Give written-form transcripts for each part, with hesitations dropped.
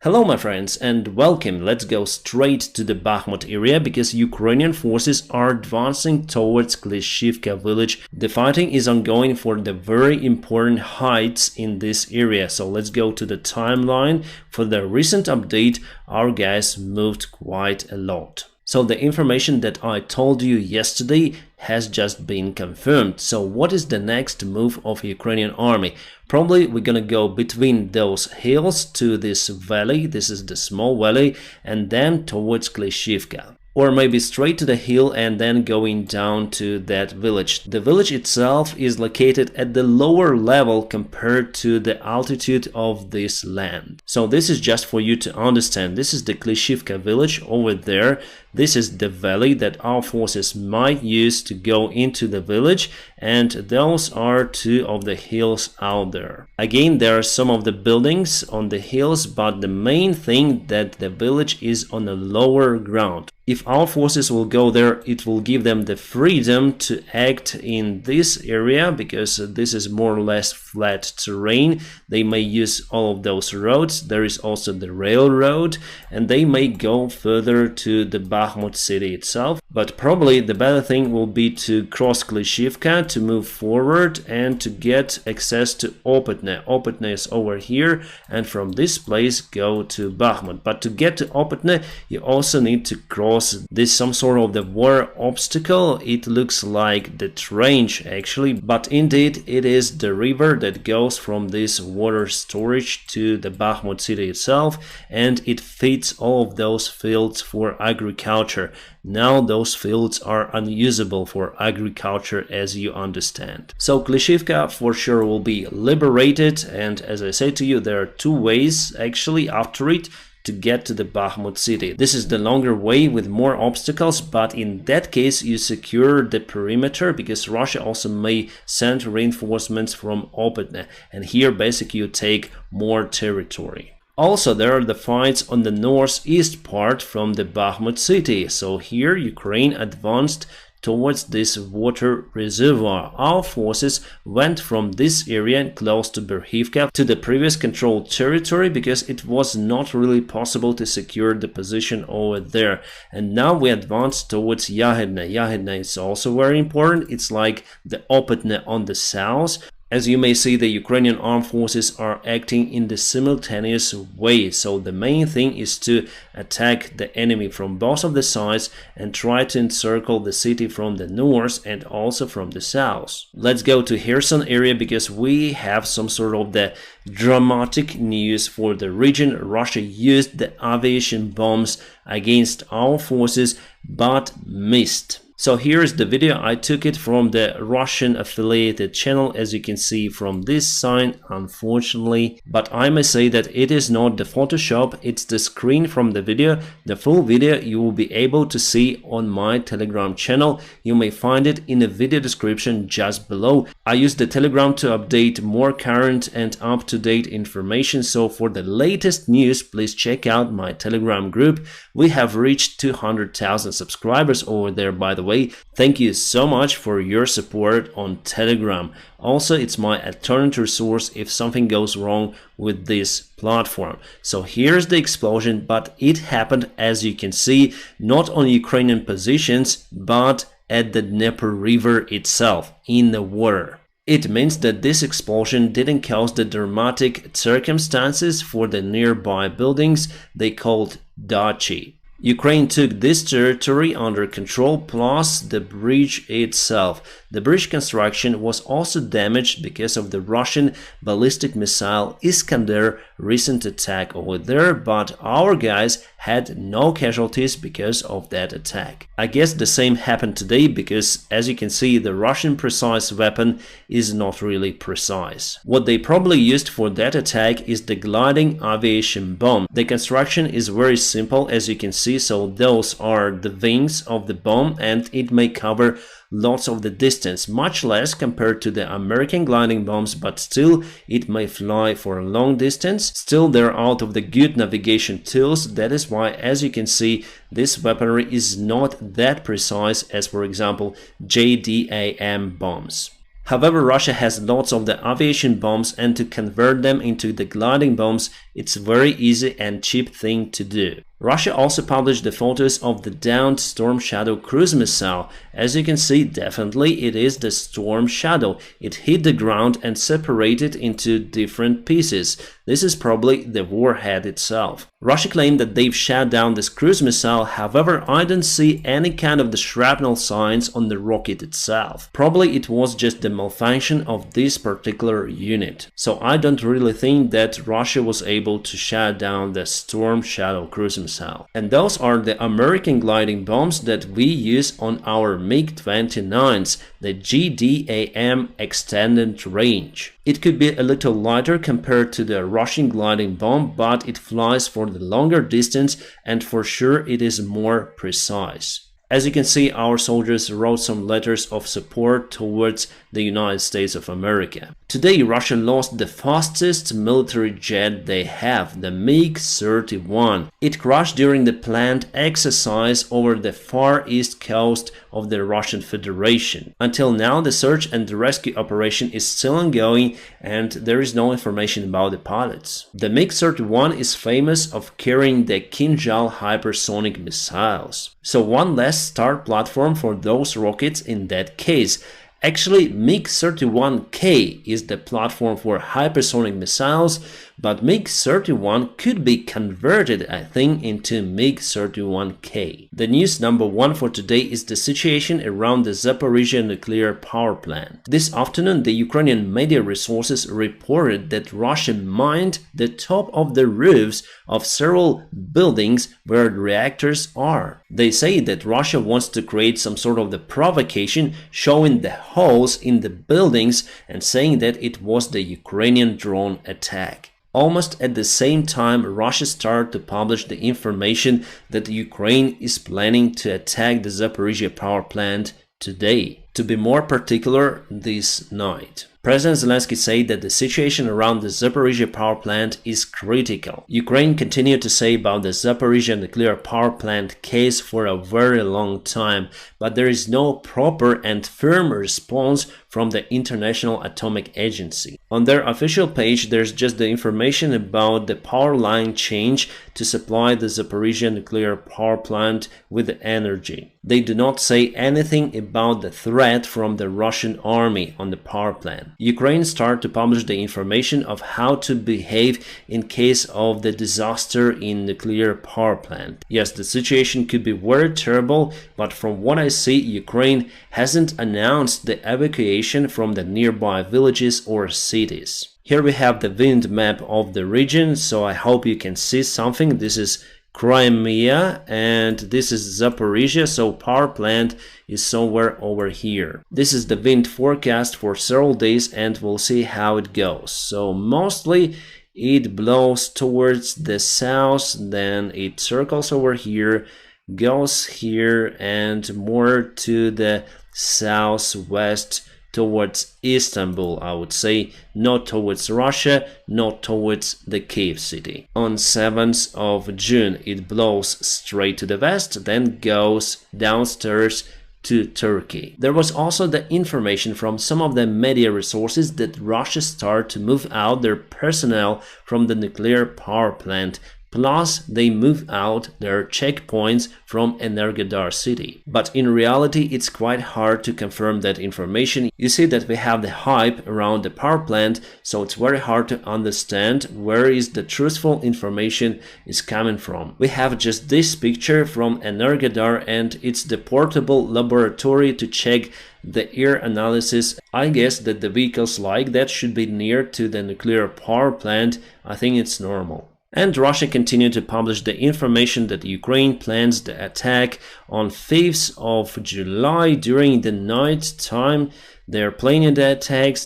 Hello my friends and welcome. Let's go straight to the Bakhmut area because Ukrainian forces are advancing towards Klishivka village. The fighting is ongoing for the very important heights in this area. So let's go to the timeline. For the recent update, our guys moved quite a lot. So the information that I told you yesterday has just been confirmed. So what is the next move of Ukrainian army? Probably we're gonna go between those hills to this valley. This is the small valley, and then towards Klishivka. Or maybe straight to the hill and then going down to that village. The village itself is located at the lower level compared to the altitude of this land. So this is just for you to understand. This is the Klishivka village over there. This is the valley that our forces might use to go into the village, and those are two of the hills out there. Again, there are some of the buildings on the hills, but the main thing that the village is on the lower ground. If our forces will go there, it will give them the freedom to act in this area because this is more or less flat terrain. They may use all of those roads. There is also the railroad, and they may go further to the Bakhmut city itself. But probably the better thing will be to cross Klishivka to move forward and to get access to Opetne. Opetne is over here, and from this place go to Bakhmut. But to get to Opetne, you also need to cross this some sort of the water obstacle. It looks like the trench actually, but indeed it is the river that goes from this water storage to the Bakhmut city itself, and it feeds all of those fields for agriculture. Now those fields are unusable for agriculture, as you understand. So Klishivka for sure will be liberated, and as I say to you, there are two ways actually after it to get to the Bakhmut city. This is the longer way with more obstacles, but in that case you secure the perimeter because Russia also may send reinforcements from Opetne, and here basically you take more territory. Also, there are the fights on the northeast part from the Bakhmut city. So here Ukraine advanced towards this water reservoir. Our forces went from this area close to Berhivka to the previous controlled territory because it was not really possible to secure the position over there. And now we advance towards Yahidne. Yahidne is also very important. It's like the Opetne on the south. As you may see, the Ukrainian armed forces are acting in the simultaneous way. So the main thing is to attack the enemy from both of the sides and try to encircle the city from the north and also from the south. Let's go to Kherson area because we have some sort of the dramatic news for the region. Russia used the aviation bombs against our forces but missed. So here is the video. I took it from the Russian affiliated channel, as you can see from this sign, unfortunately. But I may say that it is not the Photoshop, it's the screen from the video. The full video you will be able to see on my Telegram channel. You may find it in the video description just below. I use the Telegram to update more current and up-to-date information. So for the latest news, please check out my Telegram group. We have reached 200,000 subscribers over there, by the way. Thank you so much for your support on Telegram. Also, it's my alternative source if something goes wrong with this platform. So here's the explosion, but it happened, as you can see, not on Ukrainian positions, but at the Dnieper River itself, in the water. It means that this explosion didn't cause the dramatic circumstances for the nearby buildings they called dachi. Ukraine took this territory under control, plus the bridge itself. The bridge construction was also damaged because of the Russian ballistic missile Iskander recent attack over there, but our guys had no casualties because of that attack. I guess the same happened today because, as you can see, the Russian precise weapon is not really precise. What they probably used for that attack is the gliding aviation bomb. The construction is very simple, as you can see. So those are the wings of the bomb, and it may cover lots of the distance, much less compared to the American gliding bombs, but still it may fly for a long distance. Still, they're out of the good navigation tools. That is why, as you can see, this weaponry is not that precise as, for example, JDAM bombs. However, Russia has lots of the aviation bombs, and to convert them into the gliding bombs, it's very easy and cheap thing to do. Russia also published the photos of the downed Storm Shadow cruise missile. As you can see, definitely it is the Storm Shadow. It hit the ground and separated into different pieces. This is probably the warhead itself. Russia claimed that they've shot down this cruise missile, however, I don't see any kind of the shrapnel signs on the rocket itself. Probably it was just the malfunction of this particular unit. So I don't really think that Russia was able to shoot down the Storm Shadow cruise missile. And those are the American gliding bombs that we use on our MiG-29s, the GDAM extended range. It could be a little lighter compared to the Russian gliding bomb, but it flies for the longer distance and for sure it is more precise. As you can see, our soldiers wrote some letters of support towards the United States of America. Today, Russia lost the fastest military jet they have, the MiG-31. It crashed during the planned exercise over the far east coast of the Russian Federation. Until now, the search and rescue operation is still ongoing and there is no information about the pilots. The MiG-31 is famous of carrying the Kinzhal hypersonic missiles. So one less start platform for those rockets in that case. Actually, MiG-31K is the platform for hypersonic missiles, but MiG-31 could be converted, I think, into MiG-31K. The news number one for today is the situation around the Zaporizhzhia nuclear power plant. This afternoon, the Ukrainian media resources reported that Russia mined the top of the roofs of several buildings where the reactors are. They say that Russia wants to create some sort of the provocation, showing the holes in the buildings and saying that it was the Ukrainian drone attack. Almost at the same time, Russia started to publish the information that Ukraine is planning to attack the Zaporizhzhia power plant today. To be more particular, this night. President Zelensky said that the situation around the Zaporizhzhia power plant is critical. Ukraine continued to say about the Zaporizhzhia nuclear power plant case for a very long time, but there is no proper and firm response from the International Atomic Agency. On their official page, there's just the information about the power line change to supply the Zaporizhzhia nuclear power plant with energy. They do not say anything about the threat from the Russian army on the power plant. Ukraine started to publish the information of how to behave in case of the disaster in nuclear power plant. Yes, the situation could be very terrible, but from what I see, Ukraine hasn't announced the evacuation from the nearby villages or cities. Here we have the wind map of the region, so I hope you can see something. This is Crimea and this is Zaporizhzhia, so power plant is somewhere over here. This is the wind forecast for several days and we'll see how it goes. So mostly it blows towards the south, then it circles over here, goes here and more to the southwest towards Istanbul, I would say, not towards Russia, not towards the Kiev city. On 7th of June, it blows straight to the west, then goes downstairs to Turkey. There was also the information from some of the media resources that Russia started to move out their personnel from the nuclear power plant. Plus, they move out their checkpoints from Energodar city. But in reality, it's quite hard to confirm that information. You see that we have the hype around the power plant, so it's very hard to understand where is the truthful information is coming from. We have just this picture from Energodar and it's the portable laboratory to check the air analysis. I guess that the vehicles like that should be near to the nuclear power plant. I think it's normal. And Russia continued to publish the information that Ukraine plans the attack on 5th of July during the night time. They're planning the attacks,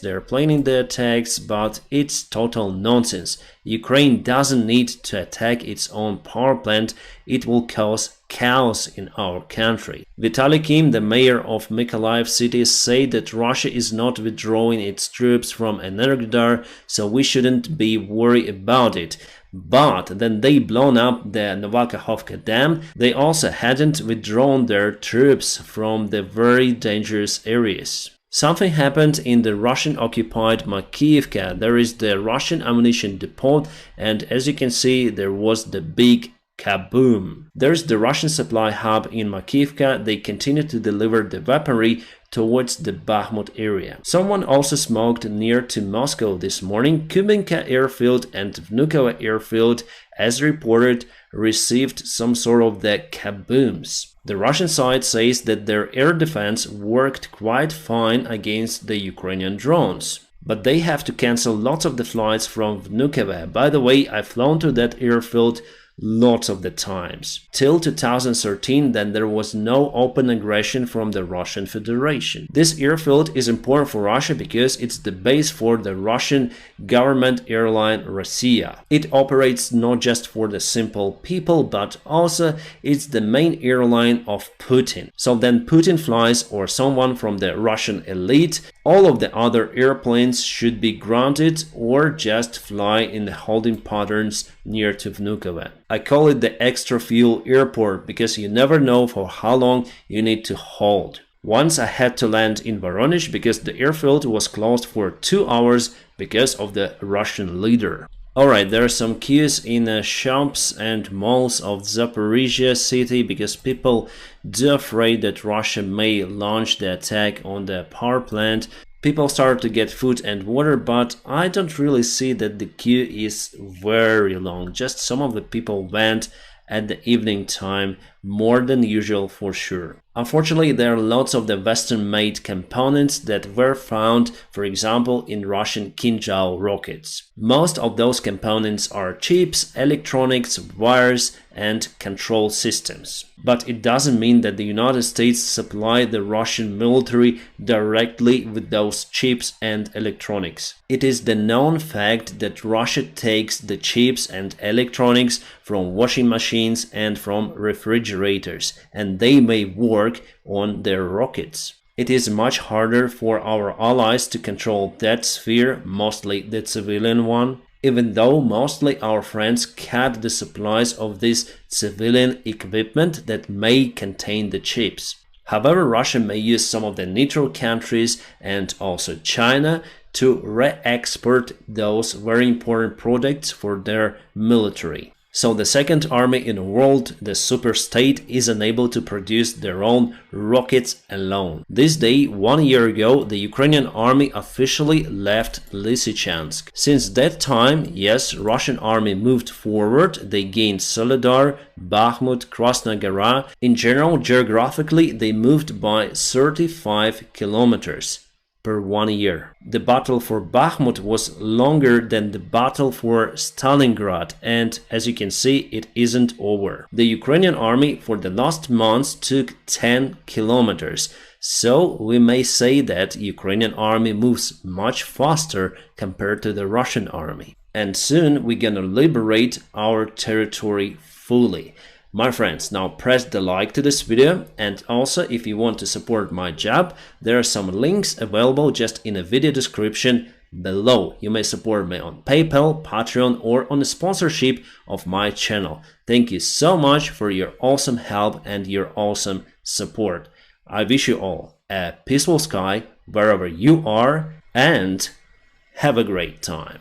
but it's total nonsense. Ukraine doesn't need to attack its own power plant. It will cause chaos in our country. Vitaly Kim, the mayor of Mykolaiv city, said that Russia is not withdrawing its troops from Energodar, so we shouldn't be worried about it. But then they blown up the Novakhovka dam. They also hadn't withdrawn their troops from the very dangerous areas. Something happened in the Russian-occupied Makiyivka. There is the Russian ammunition depot, and as you can see, there was the big kaboom. There's the Russian supply hub in Makiyivka. They continue to deliver the weaponry towards the Bakhmut area. Someone also smoked near to Moscow this morning. Kubinka airfield and Vnukovo airfield, as reported, received some sort of the kabooms. The Russian side says that their air defense worked quite fine against the Ukrainian drones, but they have to cancel lots of the flights from Vnukovo. By the way, I've flown to that airfield lots of the times. Till 2013, then there was no open aggression from the Russian Federation. This airfield is important for Russia because it's the base for the Russian government airline Rossiya. It operates not just for the simple people, but also it's the main airline of Putin. So then Putin flies or someone from the Russian elite, all of the other airplanes should be grounded or just fly in the holding patterns near to Vnukovo. I call it the extra fuel airport because you never know for how long you need to hold. Once I had to land in Voronezh because the airfield was closed for 2 hours because of the Russian leader. Alright, there are some queues in shops and malls of Zaporizhia city because people are afraid that Russia may launch the attack on the power plant. People start to get food and water, but I don't really see that the queue is very long. Just some of the people went at the evening time, more than usual for sure. Unfortunately, there are lots of the Western-made components that were found, for example, in Russian Kinzhal rockets. Most of those components are chips, electronics, wires, and control systems. But it doesn't mean that the United States supplied the Russian military directly with those chips and electronics. It is the known fact that Russia takes the chips and electronics from washing machines and from refrigerators, and they may work on their rockets. It is much harder for our allies to control that sphere, mostly the civilian one, even though mostly our friends cut the supplies of this civilian equipment that may contain the chips. However, Russia may use some of the neutral countries and also China to re-export those very important products for their military. So the second army in the world, the superstate, is unable to produce their own rockets alone. This day, 1 year ago, the Ukrainian army officially left Lysychansk. Since that time, yes, Russian army moved forward. They gained Soledar, Bakhmut, Krasnaya Gora. In general, geographically, they moved by 35 kilometers per 1 year. The battle for Bakhmut was longer than the battle for Stalingrad, and as you can see, it isn't over. The Ukrainian army for the last months took 10 kilometers, so we may say that Ukrainian army moves much faster compared to the Russian army. And soon we're gonna liberate our territory fully. My friends, now press the like to this video, and also if you want to support my job, there are some links available just in the video description below. You may support me on PayPal, Patreon, or on the sponsorship of my channel. Thank you so much for your awesome help and your awesome support. I wish you all a peaceful sky wherever you are, and have a great time.